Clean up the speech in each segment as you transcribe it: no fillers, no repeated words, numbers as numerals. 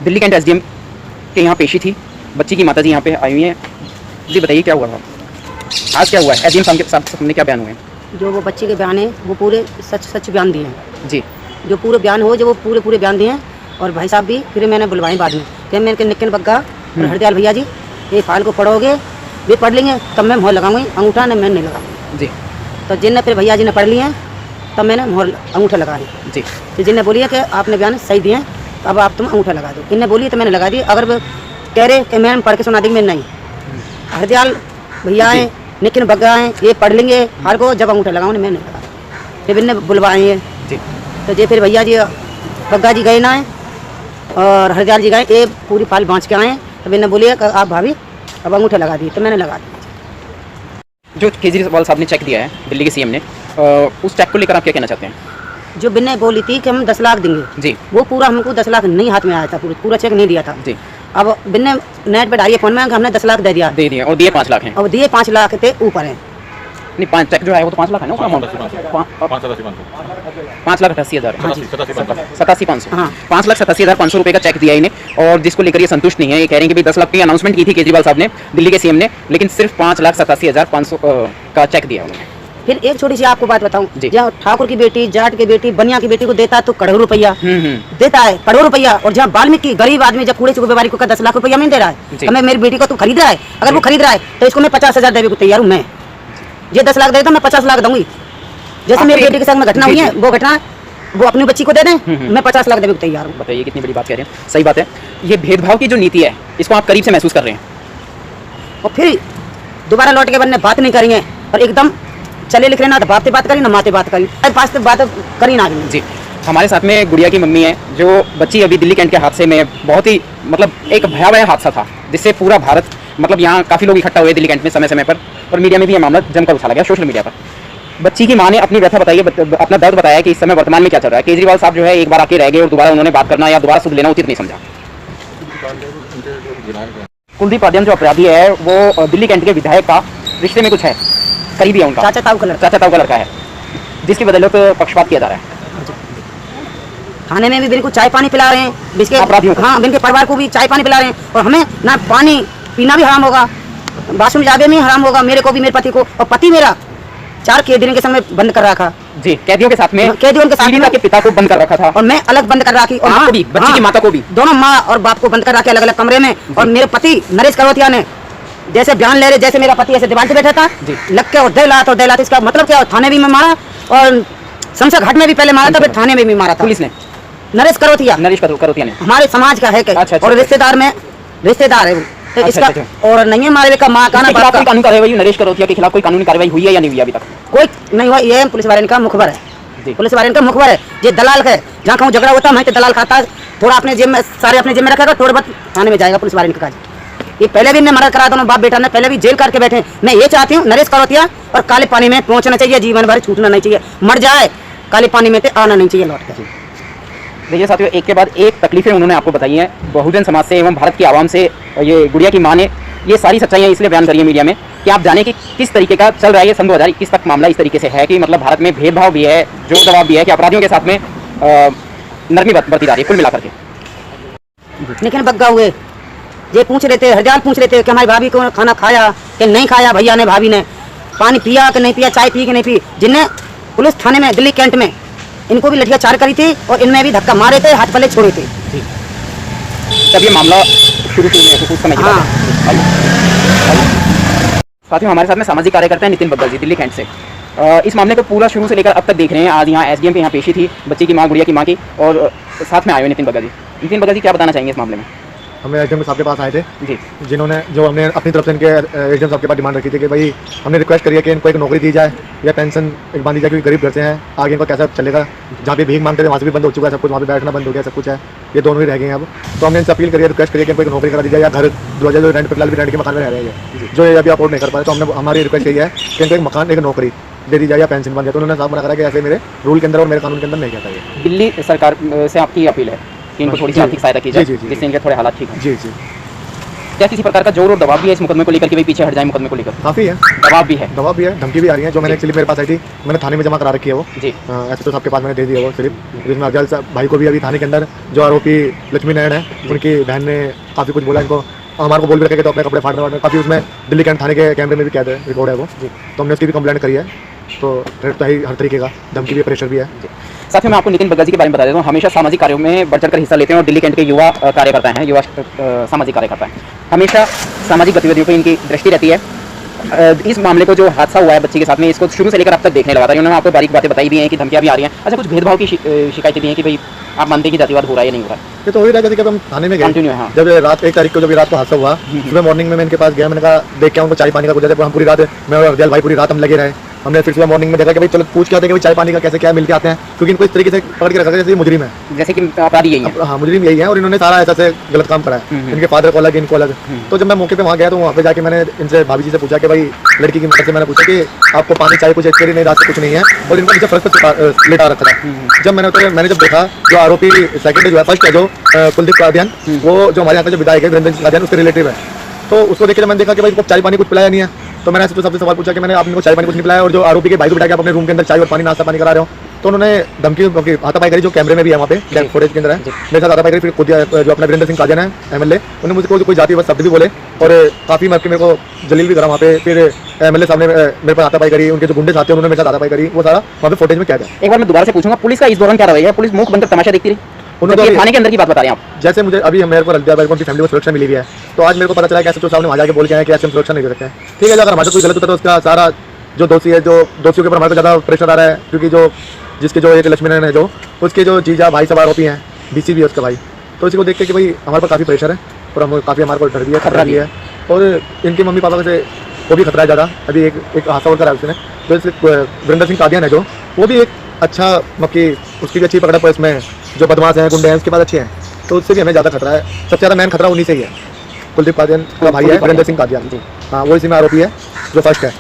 Delhi cantt SDM के यहाँ पेशी थी, बच्ची की माताजी यहाँ पे आई हुई हैं। जी बताइए क्या हुआ था आज, क्या हुआ है? एसडीएम साहब के सामने क्या बयान हुए हैं? जो वो बच्ची के बयान है वो पूरे सच बयान दिए हैं जी, जो पूरे बयान हो जो वो पूरे बयान दिए हैं। और भाई साहब भी फिर मैंने बुलवाए बाद में कि मैंने नितिन बग्गा और हरदयाल भैया जी ये फाइल को पढ़ोगे, वे पढ़ लेंगे तब मैं मोहर लगाऊंगी, अंगूठा ने मैं नहीं लगाऊंगी। जी, तो जिनने फिर भैया जी ने पढ़ लिए तब मैंने मोहर अंगूठा लगा दी। जी, तो जिनने बोली है कि आपने बयान सही दिए तो अब आप तुम अंगूठा लगा दो, इनने बोली तो मैंने लगा दी। अगर वो कह रहे कि मैंने पढ़ के सुना दी, मैं नहीं, हरदयाल भैया हैं, नितिन बग्गा हैं, ये पढ़ लेंगे हर को, जब अंगूठा लगाऊंगी मैं नहीं लगा। फिर इनने बुलवाए हैं जी, तो जे फिर भैया जी बग्गा जी गए ना है और हरदयाल जी गए, ये पूरी फाइल बाँच के आए। तब इन्हें बोलिए कि आप भाभी अब अंगूठा लगा दी, तो मैंने लगा दी। जो केजरीवाल साहब ने चेक दिया है दिल्ली के सीएम ने, उस चेक को लेकर आप क्या कहना चाहते हैं? जो बिन्ने बोली थी कि हम 10 लाख देंगे जी, वो पूरा हमको 10 लाख नहीं हाथ में आया था, पूरा चेक नहीं दिया था। जी, अब बिन्ने नेट पे डालिए फोन में कि हमने 10 लाख दे दिया, दे दिए और दिए 5 लाख हैं। अब दिए 5 लाख थे ऊपर हैं। नहीं, 5 चेक जो है वो तो 5 लाख है ना, उसका अमाउंट 5,88,000 87,500 हाँ। 5,87,500 रुपये का चेक दिया इन्हें, और जिसको लेकर ये संतुष्ट नहीं है। ये कह रहे हैं कि भाई 10 लाख की अनाउंसमेंट की थी केजरीवाल साहब ने, दिल्ली के सीएम ने, लेकिन सिर्फ 5,87,500 का चेक दिया उन्होंने। फिर एक छोटी सी आपको बात बताऊं, जी। जहाँ ठाकुर की बेटी, जाट की बेटी, बनिया की बेटी को देता है तो करोड़ों रुपया देता है, करोड़ों रुपया। और जहाँ वाल्मीकि गरीब आदमी जब कूड़े चुके व्यापारी को 10 लाख रुपया नहीं दे रहा है, हमें मेरी बेटी को तू खरीद रहा है, अगर वो खरीद रहा है तो इसको मैं 50,000 देने को तैयार हूँ। मैं ये 10 लाख दे तो मैं 50 लाख दूंगी। जैसे मेरी बेटी के साथ में घटना हुई है, वो घटना वो अपनी बच्ची को दे दें, मैं 50 लाख देने को तैयार हूँ। बताइए कितनी बड़ी बात कह रहे हैं, सही बात है। ये भेदभाव की जो नीति है इसको आप करीब से महसूस कर रहे हैं, और फिर दोबारा लौट के बनने बात नहीं करेंगे और एकदम चले लिख रहे ना तो बाप से बात करी ना माँ से बात करी, पास से बात करी ना। जी, हमारे साथ में गुड़िया की मम्मी है, जो बच्ची अभी दिल्ली कैंट के हादसे में बहुत ही मतलब एक भयावह हादसा था, जिससे पूरा भारत मतलब यहाँ काफ़ी लोग इकट्ठा हुए दिल्ली कैंट में समय समय पर, और मीडिया में भी यह मामला जमकर उछाला गया, सोशल मीडिया पर। बच्ची की माँ ने अपनी व्यथा बताई, अपना दर्द बताया कि इस समय वर्तमान में क्या चल रहा है। केजरीवाल साहब जो है एक बार आके रह गए और दोबारा उन्होंने बात करना या दोबारा सुध लेना उचित नहीं समझा। कुलदीप पाटिल जो अपराधी है वो दिल्ली कैंट के विधायक का रिश्ते में कुछ है, करीबी है उनका, चाचा ताऊ का लड़का है, जिसकी बदौलत पक्षपात किया जा रहा है। खाने में भी बिल्कुल चाय पानी पिला रहे हैं बिस्के अपराधियों को। हाँ, बिनके परिवार को भी चाय पानी पिला रहे हैं, और हमें ना पानी पीना भी हराम होगा, बाथरूम जाने में हराम होगा, मेरे को भी, मेरे पति को। और पति मेरा 4 कैदियों के समय बंद कर रखा जी, कैदियों के साथ में, कैदियों के साथ पीड़िता के पिता को बंद कर रखा था, और मैं अलग बंद कर रखी, और माँ को भी, बच्ची की माता को भी, दोनों माँ और बाप को बंद कर रखे अलग अलग कमरे में। और मेरे पति नरेश करोतिया ने जैसे बयान ले रहे, जैसे मेरा पति ऐसे दीवार पे बैठा था, लग के और दे लात। इसका मतलब क्या, थाने भी में मारा और शमशा घाट में भी पहले मारा था, फिर थाने में भी मारा था पुलिस ने। नरेश करोतिया ने हमारे समाज का है और रिश्तेदार में रिश्तेदार है वो, तो इसका और नहीं है मारे का माँ का ना बाप का। कानूनी कार्रवाई नरेश करोतिया के खिलाफ कोई कानूनी कार्रवाई हुई है या नहीं हुई अभी तक? कोई नहीं हुआ, ये पुलिस वाले का मुखबर है, पुलिस वाले का मुखबर है। ये दलाल है, जहाँ कहूँ झगड़ा होता है दलाल खाता है, थोड़ा अपने जेब में, सारे अपने जेब में रखेगा, थोड़ा बहुत थाने में जाएगा पुलिस वाले का। ये पहले भी इन्हें मदद करा, दोनों बाप बेटा ने पहले भी जेल करके बैठे। मैं ये चाहती हूँ नरेश करोतिया और काले पानी में पहुंचना चाहिए, जीवन भर छूटना नहीं चाहिए, मर जाए काले पानी में आना नहीं चाहिए लौट कर। देखिए साथियों, एक के बाद एक तकलीफें उन्होंने आपको बताई हैं बहुजन समाज से एवं भारत की आवाम से। ये गुड़िया की माँ ने ये सारी सच्चाइयाँ इसलिए बयान करी है मीडिया में कि आप जाने कि किस तरीके का चल रहा है ये सन 2021 तक मामला। इस तरीके से है कि मतलब भारत में भेदभाव भी है, जोर दबाव भी है, कि अपराधियों के साथ में नरमी बरती जा रही है कुल मिलाकर के। लेकिन बग्गा हुए ये पूछ रहे थे, हरदयाल पूछ रहे थे कि हमारी भाभी को खाना खाया कि नहीं खाया, भैया ने भाभी ने पानी पिया कि नहीं पिया, चाय पी कि नहीं पी। जिनने पुलिस थाने में दिल्ली कैंट में इनको भी लठिया चार करी थी और इनमें भी धक्का मारे थे, हाथ पल्ले छोड़े थे। तब ये मामला शुरू में कुछ समय साथियों, हमारे साथ में सामाजिक कार्यकर्ता है नितिन बग्गा जी दिल्ली कैंट से। इस मामले को पूरा शुरू से लेकर अब तक देख रहे हैं। आज यहाँ एसडीएम के यहाँ पेशी थी बच्ची की माँ, गुड़िया की माँ की, और साथ में आए हुए नितिन बग्गा जी। नितिन बग्गा जी क्या बताना चाहेंगे इस मामले में? हम एसडीएम साहब के पास आए थे जी, जिन्होंने जो हमने अपनी तरफ से इनके एसडीएम साहब के पास डिमांड रखी थी कि भाई हमने रिक्वेस्ट करी है कि इनको एक नौकरी दी जाए या पेंशन एक बांध दी जाए, क्योंकि गरीब घर से हैं, आगे इनको कैसा चलेगा। जहाँ पे भीख मांगते थे वहाँ से भी बंद हो चुका है सब कुछ, वहाँ पे बैठना बंद हो गया, सब कुछ है, ये दोनों ही रह गए हैं अब। तो हमने इनसे अपील करी है, रिक्वेस्ट करी है कि इनको एक नौकरी करा दी जाए या घर दरवाजा जो रेंट पर फिलहाल भी रेंट के मकान में रह रहे हैं जो ये अभी अफोर्ड नहीं कर पाए। तो हमने हमारी रिक्वेस्ट यही है कि इनको एक मकान एक नौकरी दे दी जाए या पेंशन बन जाए। तो उन्होंने साफ मना करा कि ऐसे मेरे रूल के अंदर और मेरे कानून के अंदर नहीं कहता है। दिल्ली सरकार से आपकी अपील है कि इनको थोड़ी सी आर्थिक सहायता की जाए जिससे इनके थोड़े हालात ठीक हैं। जी जी। क्या किसी प्रकार का जोर और दबाव भी है इस मुकदमे को लेकर कि भाई पीछे हट जाए मुकदमे को लेकर? काफ़ी है, दबाव भी है, धमकी भी आ रही है। जो मैंने एक्चुअली मेरे पास आई थी, मैंने थाने में जमा करा रखी है वो जी। ऐसे तो सबके पास मैंने दे दिया वो स्लिप, जिसमें अफजल साहब भाई को भी अभी थाने के अंदर जो आरोपी लक्ष्मी नारायण है उनकी बहन ने काफ़ी कुछ बोला इनको, हमारे को बोल भी रखे तो अपने कपड़े फाड़ने वाटने, काफ़ी उसमें दिल्ली कैंट थाने के कैमरे में भी कैद है, रिकॉर्ड है वो। तो हमने उसकी भी कंप्लेंट करी है। तो थ्रेट तो है हर तरीके का, धमकी भी, प्रेशर भी है। साथ ही मैं आपको नितिन बग्गा जी के बारे में बता देता हूँ, हमेशा सामाजिक कार्यों में बढ़ चढ़कर हिस्सा लेते हैं और दिल्ली कैंट के युवा कार्यकर्ता हैं, युवा सामाजिक कार्यकर्ता हैं। हमेशा सामाजिक गतिविधियों पर इनकी दृष्टि रहती है। इस मामले को जो हादसा हुआ है बच्ची के साथ में, इसको शुरू से लेकर अब तक देखने लगा था। उन्होंने आपको बारीक बातें बताई भी हैं कि धमकियाँ भी आ रही हैं। अच्छा, कुछ भेदभाव की शिकायतें भी हैं कि भाई आप मानते हैं कि जातिवाद हो रहा है या नहीं हो रहा है? ये तो हो ही रहा है। जैसे कि हम थाने में गए, कंटिन्यू है। हाँ। जब रात 1 तारीख को जब रात को हादसा हुआ, सुबह मॉर्निंग में मैं इनके पास गया, मैंने कहा देख के उनको चाय पानी का कुछ, जैसे हम पूरी रात, मैं और अफजल भाई पूरी रात हम लगे रहे। हमने फिर सुबह मॉर्निंग में देखा कि भाई चलो पूछ के आते हैं कि भाई चाय पानी का कैसे क्या मिल के आते हैं, क्योंकि इनको इस तरीके से पकड़ के रखा है जैसे मुजरिम है, जैसे कि अपराधी यही है। हाँ, मुजरिम यही है और इन्होंने सारा ऐसा से गलत काम करा है। इनके फादर को अलग, इनको अलग। तो जब मैं मौके पे वहाँ गया तो वहाँ पे जाके मैंने इनसे भाभी जी से पूछा कि भाई लड़की की मदद से मैंने पूछा कि आपको पानी चाहिए, कुछ एक्सपायरी नहीं, रात से कुछ नहीं है, और इनको नीचे फर्श पर लेटा रखा था। जब मैंने जब देखा जो आरोपी सेकंड जो है, फर्स्ट है जो कुलदीप कादियान, वो जो हमारे यहाँ का जो विधायक है वीरेंद्र सिंह कादियान, उसके रिलेटिव है। तो उसको देख के जब मैंने देखा कि भाई चाय पानी कुछ पिलाया नहीं है, तो मैंने तो सबसे सवाल पूछा कि मैंने आपने चाय पानी कुछ नहीं पिलाया, और जो आरोपी के भाई को बिठा के आप अपने रूम के अंदर चाय और पानी नाश्ता पानी करा रहे हो। तो उन्होंने धमकी हाथापाई करी, जो कैमरे में भी है वहाँ पे फुटेज के अंदर है, मेरे साथ हाथापाई करी। फिर खुद जो अपना वीरेंद्र सिंह कादियान है एमएलए, उन्होंने मुझे कोई जाति शब्द भी बोले और काफ़ी मेरे को जलील भी करा वहाँ पे। फिर एमएलए साहब ने मेरे पर हाथापाई करी, उनके जो गुंडे साथी उन्होंने मेरे साथ हाथापाई करी, वो सारा वहाँ पे फुटेज में क्या है। एक बार मैं दोबारा से पूछूंगा, पुलिस का इस दौरान क्या रवैया है? पुलिस मुख बनकर तमाशा देखती रही? उन्होंने थाने के अंदर की बात बता रहे हैं आप? जैसे मुझे अभी मेरे को रख उनकी फैमिली को सुरक्षा मिली हुई है, तो आज मेरे को पता चला कि एसएचओ साहब ने वहाँ जाके बोल के आए कि ऐसे हम सुरक्षा नहीं दे सकते हैं। ठीक है, अगर हमारे कोई गलत होता है तो उसका सारा जो दोषी है, जो दोषियों के ऊपर हमारे को ज़्यादा प्रेशर आ रहा है, क्योंकि जो जिसके जो एक लक्ष्मी नारायण है, जो उसके जो जीजा भाई सब आरोपी हैं, बीसी भी है उसका भाई, तो इसी को देख के कि भाई हमारे पर काफ़ी प्रेशर है और हम काफ़ी हमारे को डर भी है, खतरा भी है। और इनके मम्मी पापा से वो भी खतरा है ज़्यादा। अभी एक हादसा होकर उसने जो वीरेंद्र सिंह कादियान है, जो वो भी एक अच्छा उसकी भी अच्छी पकड़ है, इसमें जो बदमाश हैं, गुंडे हैं, उसके बाद अच्छे हैं, तो उससे भी हमें ज़्यादा खतरा है। सबसे ज़्यादा मेन खतरा उन्हीं से ही है। कुलदीप कादियान का भाई है वीरेंद्र सिंह कादियान, हाँ, वो इसी में आरोपी है जो फर्स्ट है।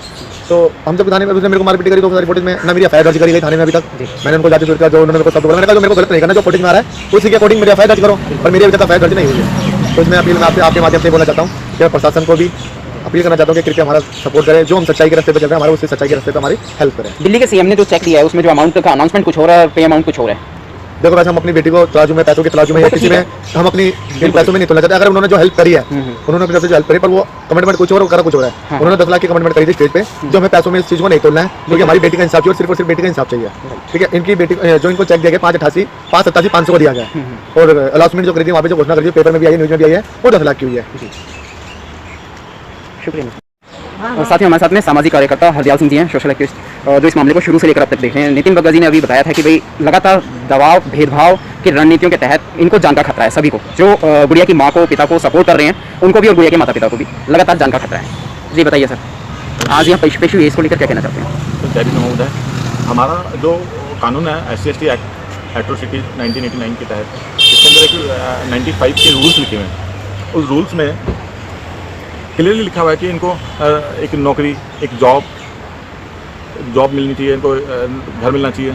तो हम जब थाने में उसने मेरे को मारपीट करी, तो सारी फुटेज में ना मेरी एफआईआर दर्ज करी गई थाने में अभी तक। मैंने उनको जाति का जो उन्होंने मेरे को शब्द बोला, मैंने कहा जो मेरे को गलत नहीं करना, जो फुटेज में आ रहा है उसी के अकॉर्डिंग मेरी एफआईआर दर्ज करो, पर मेरी अभी तक एफआईआर दर्ज नहीं हुई है। तो इसमें अपील मैं आपके माध्यम से बोलना चाहता हूँ कि प्रशासन को भी अपील करना चाहता हूँ कि कृपया हमारा सपोर्ट करें, जो हम सच्चाई के रास्ते पर चल रहे हैं, हमारे उससे सच्चाई के रास्ते पर हमारी हेल्प करें। दिल्ली के सीएम ने जो चेक दिया है उसमें जो अमाउंट का अनाउंसमेंट कुछ हो रहा है और पे अमाउंट कुछ हो रहा है। देखो, वैसे हम अपनी बेटी को तराजू में, पैसों के तराजू में या किसी में हम अपनी इन पैसों में नहीं तोलना चाहते। अगर उन्होंने जो हेल्प करी है, उन्होंने अपनी तरफ से जो हेल्प करी, पर वो कमिटमेंट कुछ और करा कुछ हो रहा है। उन्होंने 10 लाख की कमिटमेंट करी थी स्टेज पे, जो हमें पैसों में इस चीज़ को नहीं तोलना है, क्योंकि हमारी बेटी का इंसाफ चाहिए और सिर्फ बेटी का इंसाफ चाहिए। ठीक है, इनकी बेटी जो इनको चेक दिया गया 5,87,500 को दिया गया, और अलाउंसमेंट जो करी थी वहाँ पे जो घोषणा करी, पेपर में भी आई है, न्यूज में भी आई है, वो 10 लाख की हुई है। शुक्रिया। और साथ ही हमारे साथ में सामाजिक कार्यकर्ता हरदयाल सिंह जी हैं, सोशल एक्टिविस्ट, जो इस मामले को शुरू से लेकर अब तक देख रहे हैं। नितिन बग्गा जी ने अभी बताया था कि भाई लगातार दबाव भेदभाव की रणनीतियों के तहत इनको जान का खतरा है। सभी को, जो गुड़िया की माँ को पिता को सपोर्ट कर रहे हैं, उनको भी और गुड़िया के माता पिता को भी लगातार जान का खतरा है। जी बताइए सर, आज यहाँ पेश हुई, इसको लेकर क्या कहना चाहते हैं? तो जैविक महमूद है। हमारा जो कानून है SC/ST एक्ट एट्रोसिटी 1989 के तहत, इसके अंदर एक 95 के रूल्स लिखे हुए हैं। उस रूल्स में क्लियरली लिखा हुआ है कि इनको एक नौकरी, एक जॉब मिलनी चाहिए, इनको घर मिलना चाहिए।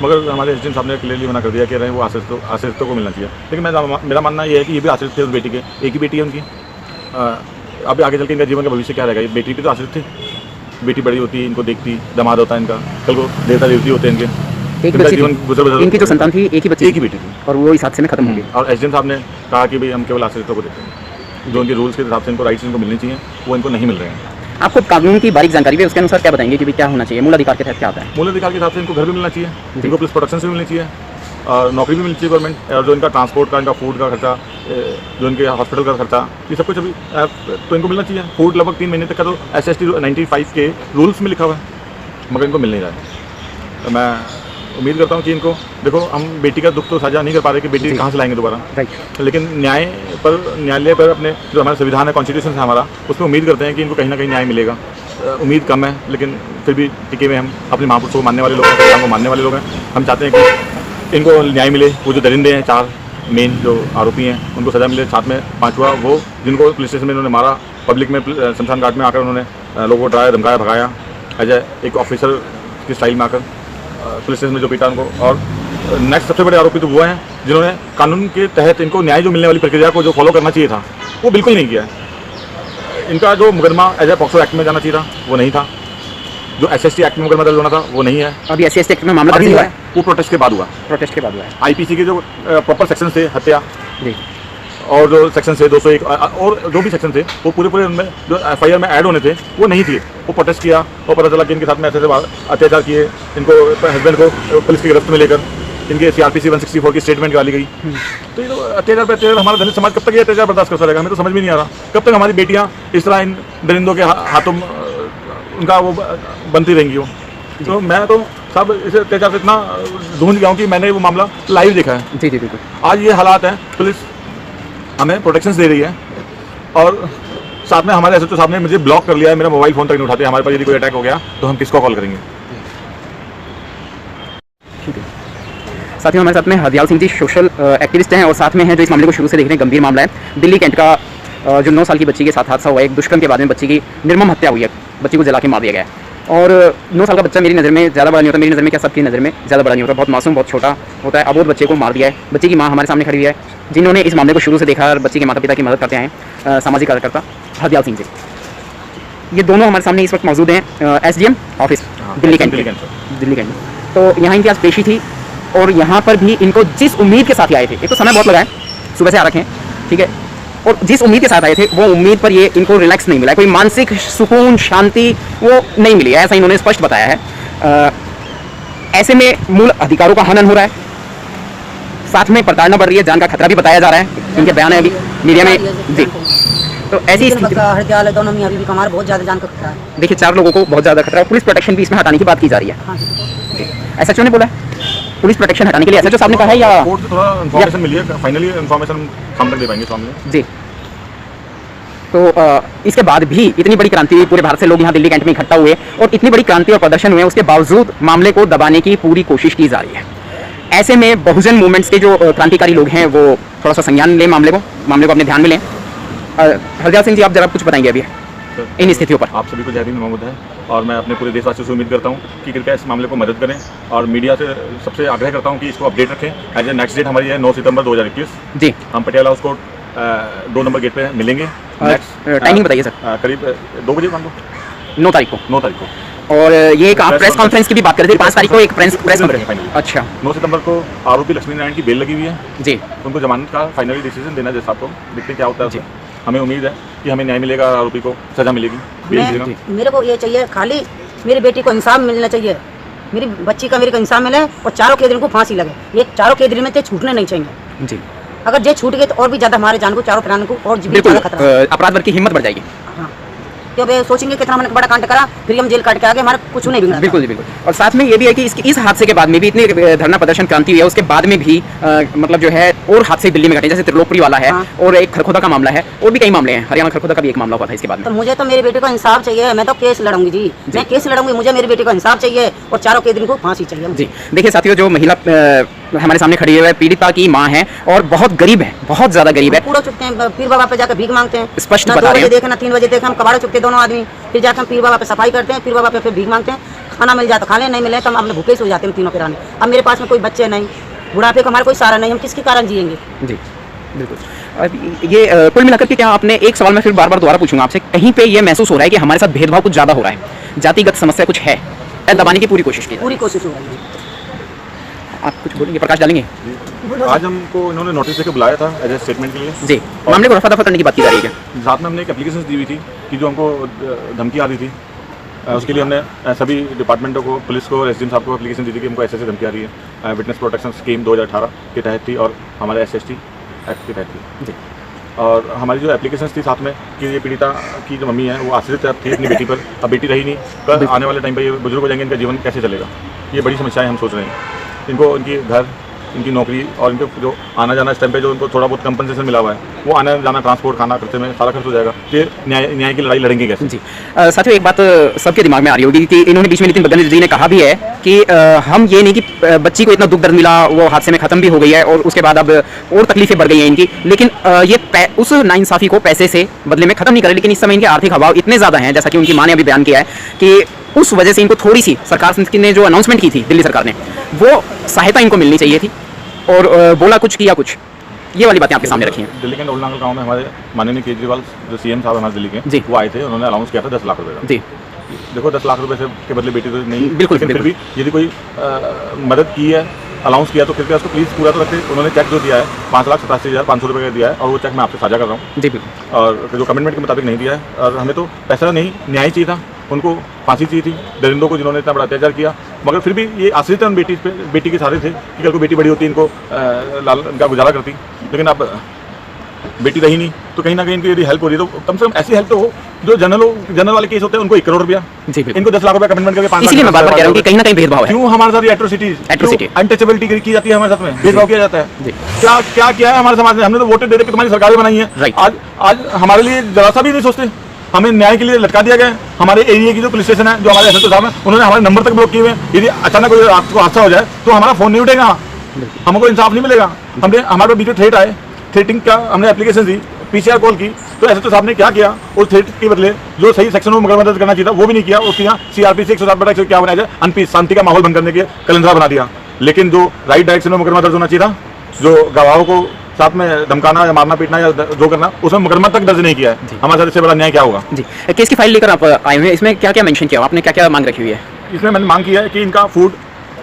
मगर हमारे एसडीएम साहब ने क्लियरली मना कर दिया कि रहे वो आश्रितों को मिलना चाहिए। लेकिन मेरा मानना ये है कि ये भी आश्रित थे उस बेटी के, एक ही बेटी है उनकी। अब आगे चल के इनका जीवन का भविष्य क्या रहेगा? ये बेटी भी तो आश्रित थी, बेटी बड़ी होती है, इनको देखती, दामाद होता है इनका, कल को देवता देवती होते हैं इनके। जीवन इनकी जो संतान थी, एक ही बेटी थी, और वो इस हादसे में खत्म हो गई। और एसडीएम साहब ने कहा कि भाई हम केवल आश्रितों को देते हैं, जो उनके रूल्स के हिसाब से इनको राइट्स इनको मिलनी चाहिए, वो इनको नहीं मिल रहे हैं। आपको कानून की बारीक जानकारी है, उसके अनुसार क्या बताएंगे कि भाई क्या होना चाहिए? मूल अधिकार के तहत क्या आता है? मूल अधिकार के हिसाब से इनको घर भी मिलना चाहिए, इनको पुलिस प्रोटेक्शन से भी मिलनी चाहिए, और नौकरी भी मिलनी चाहिए गवर्नमेंट, और जो इनका ट्रांसपोर्ट का, इनका फूड का खर्चा, जो इनके हॉस्पिटल का खर्चा, ये सब कुछ अभी तो इनको मिलना चाहिए। फूड लगभग 3 महीने तक का तो SC/ST 95 के रूल्स में लिखा हुआ है, मगर इनको मिल नहीं रहा है। तो मैं उम्मीद करता हूँ कि इनको, देखो हम बेटी का दुख तो साझा नहीं कर पा रहे कि बेटी कहाँ से लाएंगे दोबारा, लेकिन न्यायालय पर अपने जो हमारा संविधान है, कॉन्स्टिट्यूशन है हमारा, उसमें उम्मीद करते हैं कि इनको कहीं ना कहीं न्याय मिलेगा। उम्मीद कम है, लेकिन फिर भी टिके हुए हम अपने महापुरुषों को मानने वाले लोग हैं, संविधान को मानने वाले लोग हैं। हम चाहते हैं कि इनको न्याय मिले। वो जो दरिंदे हैं, 4 मेन जो आरोपी हैं, उनको सज़ा मिले। साथ में 5वां वो जिनको पुलिस स्टेशन में इन्होंने मारा, पब्लिक में शमशान घाट में आकर उन्होंने लोगों को डराया, धमकाया, भगाया, एज एक ऑफिसर की स्टाइल में आकर पुलिस स्टेशन में जो पीटा उनको, और नेक्स्ट सबसे बड़े आरोपी तो वो हैं जिन्होंने कानून के तहत इनको न्याय जो मिलने वाली प्रक्रिया को जो फॉलो करना चाहिए था वो बिल्कुल नहीं किया है। इनका जो मुकदमा एज ए पॉक्सो एक्ट में जाना चाहिए था वो नहीं था, जो SST एक्ट में मुकदमा दर्ज होना था वो नहीं है। अभी SC एक्ट में मामला दर्ज अभी हुआ है, है, वो प्रोटेस्ट के बाद हुआ। प्रोटेस्ट के बाद हुआ है। IPC के जो प्रॉपर सेक्शन थे, हत्या जी और जो सेक्शन थे 201 और जो भी सेक्शन थे वो पूरे उनमें जो FIR में ऐड होने थे वो नहीं थे। वो प्रोटेस्ट किया और पता चला कि इनके साथ में ऐसे अत्याचार किए, इनको हस्बैंड को पुलिस की गिरफ्त में लेकर इनके CRPC 164 की स्टेटमेंट निकाली गई। तो ये तो अत्याचार पे अत्याचार, हमारा दलित समाज कब तक ये अत्याचार बर्दाश्त करता रहेगा? हमें तो समझ में नहीं आ रहा कब तक हमारी बेटियाँ इस तरह इन दरिंदों के हाथों उनका वो बनती रहेंगी। वो तो मैं तो सब इस अत्याचार से इतना ढूंढ गया हूँ कि मैंने वो मामला लाइव देखा है। जी बिल्कुल। आज ये हालात हैं, पुलिस हमें प्रोटेक्शंस दे रही है और साथ में हमारे SHO साहब ने मुझे ब्लॉक कर लिया है, मेरा मोबाइल फ़ोन तक नहीं उठाते। हमारे पास यदि कोई अटैक हो गया तो हम किसको कॉल करेंगे? ठीक है। साथियों, हमारे साथ में हरदयाल सिंह जी सोशल एक्टिविस्ट हैं और साथ में हैं जो इस मामले को शुरू से देख रहे हैं। गंभीर मामला है दिल्ली कैंट का, जो 9 साल की बच्ची के साथ हादसा हुआ है। एक दुष्कर्म के बाद में बच्ची की निर्मम हत्या हुई है, बच्ची को जला के मार दिया गया है। और 9 साल का बच्चा मेरी नज़र में ज़्यादा बड़ा नहीं होता, मेरी नज़र में क्या सबकी नज़र में ज़्यादा बड़ा नहीं होता, बहुत मासूम, बहुत छोटा होता है। अबोध बच्चे को मार दिया है। बच्ची की माँ हमारे सामने खड़ी हुई है, जिन्होंने इस मामले को शुरू से देखा और बच्ची के माता पिता की मदद करते हैं, सामाजिक कार्यकर्ता हरदयाल सिंह जी। ये दोनों हमारे सामने इस वक्त मौजूद हैं SDM ऑफिस दिल्ली कैंट में। तो यहाँ इनकी आज पेशी थी और यहाँ पर भी इनको जिस उम्मीद के साथ आए थे, एक तो समय बहुत लगा है, सुबह से आ रखे हैं, ठीक है, और जिस उम्मीद के साथ आए थे वो उम्मीद पर ये इनको रिलैक्स नहीं मिला, कोई मानसिक सुकून शांति वो नहीं मिली है, ऐसा इन्होंने स्पष्ट बताया है। ऐसे में मूल अधिकारों का हनन हो रहा है, साथ में प्रताड़ना बढ़ रही है, जान का खतरा भी बताया जा रहा है, इनके बयान है अभी मीडिया में जी। तो ऐसी स्थिति हरदयाल दोनों में अभी भी कमार बहुत ज़्यादा जान का खतरा है। देखिए 4 लोगों को बहुत ज़्यादा खतरा है। पुलिस प्रोटेक्शन भी इसमें हटाने की बात की जा रही है। SHO ने बोला है पुलिस प्रोटेक्शन हटाने के लिए, SHO साहब ने कहा है या कोर्ट से थोड़ा इन्फॉर्मेशन मिली है, फाइनली इन्फॉर्मेशन हम तक दे पाएंगे सामने जी। तो इसके बाद भी इतनी बड़ी क्रांति, पूरे भारत से लोग यहाँ दिल्ली कैंट में इकट्ठा हुए और इतनी बड़ी क्रांति और प्रदर्शन हुए, उसके बावजूद मामले को दबाने की पूरी कोशिश की जा रही है। ऐसे में बहुजन मूवमेंट्स के जो क्रांतिकारी लोग हैं वो थोड़ा सा संज्ञान लें, मामले को अपने ध्यान में लें। हरदयाल सिंह जी, आप जरा कुछ बताएंगे अभी इन स्थितियों पर? आप सभी को जय हिंद मोहम्मद है और मैं अपने पूरे देशवासियों से उम्मीद करता हूँ कि कृपया इस मामले को मदद करें और मीडिया से सबसे आग्रह करता हूँ कि इसको अपडेट रखें। एज ए नेक्स्ट डेट हमारी है 9 सितंबर 2021 जी। हम Patiala house court 2 number gate पे मिलेंगे। टाइमिंग बताइए सर। करीब 2 बजे मान लो, 9 तारीख को। 9 तारीख को। और ये एक आप प्रेस कॉन्फ्रेंस की भी बात कर रहे थे, 5 तारीख को एक प्रेस कॉन्फ्रेंस। अच्छा, 9 सितंबर को आरोपी लक्ष्मी नारायण की बेल लगी हुई है जी। उनको जमानत का फाइनली डिसीजन देना जैसा आपको, देखते क्या होता है। हमें उम्मीद है कि हमें न्याय मिलेगा, आरोपी को सजा मिलेगी। मेरे को ये चाहिए, खाली मेरी बेटी को इंसाफ मिलना चाहिए, मेरी बच्ची का मेरे को इंसाफ मिले और चारों कैदियों को फांसी लगे। ये चारों कैदी में छूटने नहीं चाहिए जी। अगर ये छूट गए तो और भी ज्यादा हमारे जान को, चारों प्राणों को और भी ज्यादा खतरा, अपराध वर्ग की हिम्मत बढ़ जाएगी। हाँ, क्योंकि सोचेंगे कितना हमने बड़ा कांड करा, फिर हम जेल काट के आगे, हमारा कुछ नहीं बिगड़ा। बिल्कुल बिल्कुल। और साथ में ये भी है कि इस हादसे के बाद में भी इतनी धरना प्रदर्शन क्रांति हुई है, उसके बाद में भी मतलब जो है और हादसे दिल्ली में घटे, जैसे त्रिलोकपुरी वाला है और एक खरखोदा का मामला है, और भी कई मामले हैं। हरियाणा खरखोदा का भी एक मामला हुआ था इसके बाद में। तो मुझे तो मेरी बेटी को इंसाफ चाहिए, मैं तो केस लड़ूंगी जी, मैं केस लड़ूंगी, मुझे मेरी बेटी को इंसाफ चाहिए और चारों कैदियों को फांसी चाहिए जी। देखिए साथियों, जो महिला हमारे सामने खड़ी है पीड़िता की माँ है और बहुत गरीब है, बहुत ज्यादा गरीब है। पूरा चुकते हैं, पीर बाबा पे जाकर भीख मांगते हैं, स्पष्ट बता रहे हैं। 2 बजे देखे ना 3 बजे देखे, हम कबाड़े चुकते दोनों आदमी, फिर जाकर हम पीर बाबा पे सफाई करते हैं, पीर बाबा पे फिर भीख मांगते हैं। खाना मिल जाए तो खा लें, नहीं मिले तो हम अपने भूखे से हो जाते हैं तीनों के रहने। अब मेरे पास में कोई बच्चे नहीं, बुढ़ापे का हमारा कोई सहारा नहीं, हम किसके कारण जिएंगे जी। बिल्कुल। ये कुल मिलाकर के क्या आपने एक सवाल में फिर बार बार दोबारा पूछूंगा आपसे, कहीं पे ये महसूस हो रहा है कि हमारे साथ भेदभाव कुछ ज़्यादा हो रहा है, जातिगत समस्या कुछ है, दबाने की पूरी कोशिश की? पूरी कोशिश हो रही है। आप कुछ बोलेंगे, प्रकाश डालेंगे? आज हमको इन्होंने नोटिस देकर बुलाया था एज ए स्टेटमेंट के लिए जी। मामले को रफा दफा करने की बात की जा रही है। साथ में हमने एक एप्लीकेशन दी हुई थी कि जो हमको धमकी आ रही थी, उसके लिए हमने सभी डिपार्टमेंटों को, पुलिस को, SDM साहब को एप्लीकेशन दी थी कि हमको ऐसे धमकी आ रही है। विटनेस प्रोटेक्शन स्कीम 2018 के तहत थी और हमारे SST एक्ट के तहत थी जी। और हमारी जो एप्लीकेशन थी साथ में कि ये पीड़िता की जो मम्मी है वो आश्रित थी अपनी बेटी पर, अब बेटी रही नहीं, कल आने वाले टाइम पर ये बुजुर्ग हो जाएंगे, इनका जीवन कैसे चलेगा? ये बड़ी समस्याएं हम सोच रहे हैं। इनको इनकी घर, इनकी नौकरी और इनके जो आना जाना इस टाइम पे जो उनको थोड़ा बहुत कंपनसेशन मिला हुआ है, वो आना जाना, ट्रांसपोर्ट, खाना खर्चे में सारा खर्च हो जाएगा। ये न्याय की लड़ाई लड़ेंगे कैसे जी? साथियों, एक बात सबके दिमाग में आ रही होगी कि इन्होंने बीच में नितिन गडकरी जी ने कहा भी है कि हम ये नहीं कि बच्ची को इतना दुख दर्द मिला, वो हादसे में ख़त्म भी हो गई है और उसके बाद अब और तकलीफें बढ़ गई हैं इनकी, लेकिन ये उस नाइंसाफ़ी को पैसे से बदले में ख़त्म नहीं करे। लेकिन इस समय इनके आर्थिक अभाव इतने ज़्यादा हैं, जैसा कि उनकी माँ ने अभी बयान किया है कि उस वजह से इनको थोड़ी सी सरकार ने जो अनाउंसमेंट की थी दिल्ली सरकार ने, वो सहायता इनको मिलनी चाहिए थी, और बोला कुछ किया कुछ, ये वाली बातें आपके सामने रखी हैं। दिल्ली के ओल्ड नागल गाँव में हमारे माननीय केजरीवाल जो सीएम साहब हमारे दिल्ली के, जी, वो आए थे, उन्होंने अनाउंस किया था 10 लाख रुपए का। जी, देखो 10 लाख रुपए से के बदले बेटी तो नहीं, बिल्कुल, लेकिन फिर बिल्कुल। भी यदि कोई मदद की है, अनाउंस किया, तो कृपया उसको प्लीज़ पूरा तो रखते। उन्होंने चेक जो दिया है 5,87,500 रुपये का दिया है, और वो चेक मैं आपसे साझा कर रहा हूँ। जी, बिल्कुल। और जो कमिटमेंट के मुताबिक नहीं दिया है, और हमें तो पैसा नहीं, न्याय चाहिए था, उनको फांसी चाहिए थी दरिंदों को जिन्होंने इतना बड़ा अत्याचार किया। मगर फिर भी ये आश्रित है उन बेटी के सहारे थे कि कल को बेटी बड़ी होती, इनको इनका गुजारा करती, लेकिन अब बेटी रही नहीं, तो कहीं ना कहीं इनकी यदि हेल्प हो रही है तो कम से कम ऐसी हेल्प तो हो। जो जनरल वाले केस होते हैं उनको 1 करोड़ रुपया, जी, बिल्कुल। इनको 10 लाख रुपया कमिटमेंट करके 5 लाख। इसीलिए मैं बार बार कह रहा हूँ कि कहीं ना कहीं भेदभाव है। क्यों हमारे साथ ये एट्रोसिटी अनटचेबिलिटी की जाती है, हमारे साथ में भेदभाव किया जाता है। जी। क्या क्या किया है हमारे समाज में? हमने तो वोटें दे दे के तुम्हारी सरकारें बनाई है, राइट। आज हमारे लिए जरा सा भी नहीं सोचते, हमें न्याय के लिए लटका दिया गया। हमारे एरिया की जो पुलिस स्टेशन है, जो हमारे एसएचओ साहब हैं, उन्होंने हमारे नंबर तक ब्लॉक किए हुए हैं। यदि अचानक कोई रात को हादसा हो जाए तो हमारा फोन नहीं उठेगा, हमको इंसाफ नहीं मिलेगा। हमने हमारे बीच में थ्रेट आए, थ्रेटिंग का हमने एप्लीकेशन दी, पीसीआर कॉल की, तो एसएचओ साहब ने क्या किया, उस थ्रेट के बदले जो सही सेक्शन में मदद करना चाहिए था वो भी नहीं किया। उसके यहाँ सीआरपीसी 107 क्या बनाया जाए, अनपीस शांति का माहौल बंद करने के कलंदरा बना दिया। लेकिन जो राइट डायरेक्शन में मुकदमा दर्ज होना चाहिए था, जो गवाहों को साथ में धमकाना या मारना पीटना या जो करना, उसमें मुकदमा तक दर्ज नहीं किया है। हमारे साथ इससे बड़ा न्याय क्या होगा? जी, केस की फाइल लेकर आप आए हुए हैं, इसमें क्या क्या मेंशन किया, आपने क्या क्या मांग रखी हुई है? इसमें मैंने मांग की है कि इनका फूड,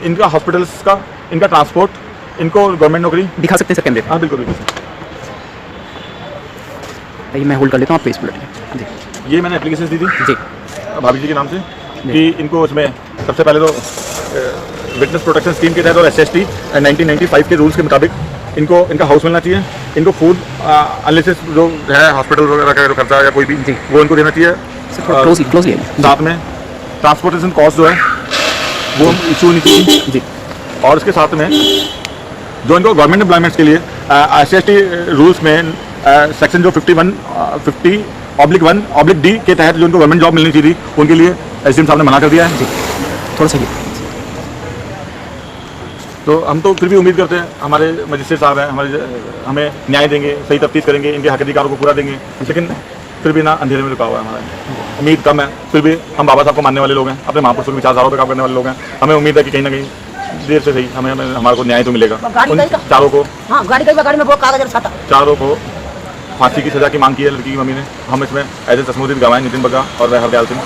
इनका हॉस्पिटल्स का, इनका ट्रांसपोर्ट, इनको गवर्नमेंट नौकरी। दिखा सकते हैं सर कैमरे? हाँ बिल्कुल बिल्कुल। मैं होल्ड कर लेता हूँ, आप प्लीज बुलेट। जी, ये मैंने एप्लीकेशन दी थी जी, भाभी जी के नाम से कि इनको उसमें सबसे पहले तो विटनेस प्रोटेक्शन स्कीम के तहत और SST 1995 के रूल्स के मुताबिक इनका हाउस मिलना चाहिए। इनको फूड अनलिसिस जो है हॉस्पिटल वगैरह का जो खर्चा या कोई भी, वो इनको देना चाहिए। क्लोजली साथ में ट्रांसपोर्टेशन कॉस्ट जो है वो इशू नहीं चाहिए जी, और इसके साथ में जो इनको गवर्नमेंट एम्प्लॉयमेंट्स के लिए SST रूल्स में सेक्शन जो 50/1/D के तहत जो उनको गवर्नमेंट जॉब मिलनी चाहिए थी, उनके लिए SDM साहब ने मना कर दिया है। थोड़ा सा तो हम तो फिर भी उम्मीद करते हैं, हमारे मजिस्ट्रेट साहब हैं, हमें न्याय देंगे, सही तफ्तीश करेंगे, इनके हक अधिकारों को पूरा देंगे। लेकिन फिर भी ना अंधेरे में रुका हुआ है हमारा, उम्मीद कम है। फिर भी हम बाबा साहब को मानने वाले लोग हैं, अपने महापुरुषों के विचारधाराओं पर काम करने वाले लोग हैं। हमें उम्मीद है कि कहीं ना कहीं देर से सही हमारे को न्याय तो मिलेगा। उन चारों को, हाँ गाड़ी में वो कागज था, चारों को फांसी की सजा की मांग की है लड़की की मम्मी ने। हम इसमें एज ए चश्मोदीद गवाह नितिन बग्गा और वह हरदयाल सिंह,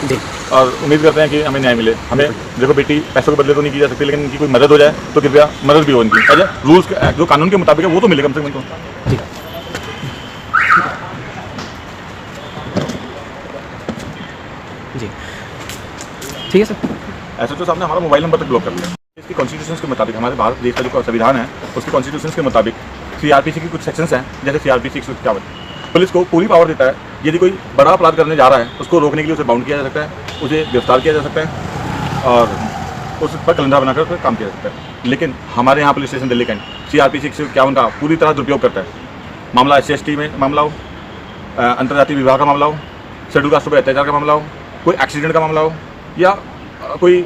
और उम्मीद करते हैं कि हमें न्याय मिले। हमें देखो बेटी पैसों के बदले तो नहीं की जा सकती, लेकिन इनकी कोई मदद हो जाए तो कृपया मदद भी हो इनकी, एज ए रूल्स जो कानून के मुताबिक है वो तो मिले कम से कम इनको। जी, ठीक है सर। SHO साहब ने हमारा मोबाइल नंबर तक ब्लॉक कर लिया। इसकी कॉन्स्टिट्यूशन के मुताबिक, हमारे भारत देश का जो संविधान है उसके कॉन्स्टिट्यूशन के मुताबिक CRPC की कुछ सेक्शंस हैं, जैसे CRPC 151 पुलिस को पूरी पावर देता है, यदि कोई बड़ा अपराध करने जा रहा है उसको रोकने के लिए उसे बाउंड किया जा सकता है, उसे गिरफ्तार किया जा सकता है और उस पर कलंदरा बनाकर उस पर काम किया जा सकता है। लेकिन हमारे यहाँ police station Delhi cantt CRPC 151 का पूरी तरह दुरुपयोग करता है। मामला SC/ST में मामला हो, अंतर्राष्ट्रीय विवाह का मामला हो, शेड्यूल कास्ट पर अत्याचार का मामला हो, कोई एक्सीडेंट का मामला हो या कोई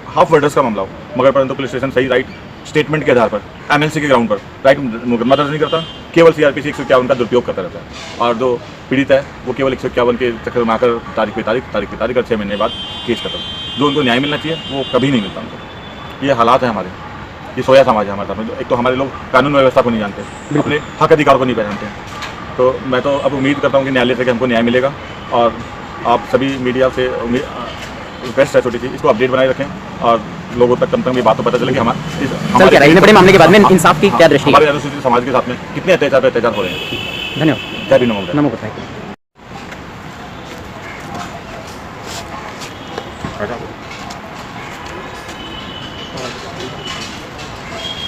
हाफ वर्डर्स का मामला हो, मगर परंतु पुलिस स्टेशन सही राइट स्टेटमेंट के आधार पर MNC के ग्राउंड पर राइट मुकदमा दर्ज नहीं करता, केवल CRPC 151 का दुरुपयोग करता रहता है। और जो पीड़ित है वो केवल 151 के चक्कर में आकर तारीख पे तारीख और 6 महीने बाद केस खत्म। जो उनको न्याय मिलना चाहिए वो कभी नहीं मिलता उनको। ये हालात है हमारे, ये सोया समाज है हमारे साथ में। एक तो हमारे लोग कानून व्यवस्था को नहीं जानते, अपने हक अधिकार को नहीं पहचानते। तो मैं तो अब उम्मीद करता हूँ कि न्यायालय से कि हमको न्याय मिलेगा, और आप सभी मीडिया से रिक्वेस्ट है छोटी सी, इसको अपडेट बनाए रखें और लोगों तक कम से कम ये बात तो पता चले कि हमारे बड़े मामले के बाद में इंसाफ की क्या दृष्टि है, हमारे अनुसूचित समाज के साथ में कितने अत्याचार पे अत्याचार हो रहे हैं। धन्यवाद। जय भीम, नमो बुद्धाय। नमो बुद्धाय।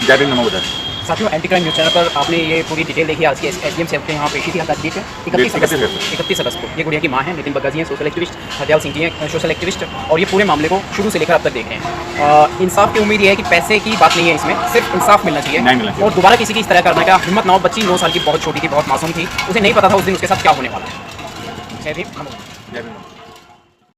जय भीम, नमो बुद्धाय। साथियों, एंटी क्राइम न्यूज़ चैनल पर आपने ये पूरी डिटेल देखी। आज की SDM साहब के यहाँ पेशी थी, डेट है 31 अगस्त को। ये गुड़िया की माँ है, नितिन बग्गा जी हैं सोशल एक्टिविस्ट, हरदयाल सिंह जी हैं सोशल एक्टिविस्ट, और ये पूरे मामले को शुरू से लेकर अब तक देख रहे हैं। इंसाफ की उम्मीद ये है कि पैसे की बात नहीं है इसमें, सिर्फ इंसाफ मिलना चाहिए और दोबारा किसी की इस तरह करने का हिम्मत ना हो। बच्ची 9 साल की बहुत छोटी थी, बहुत मासूम थी, उसे नहीं पता था उस दिन उसके साथ क्या होने वाला है। जय भीम, नमो बुद्धाय। जय भीम।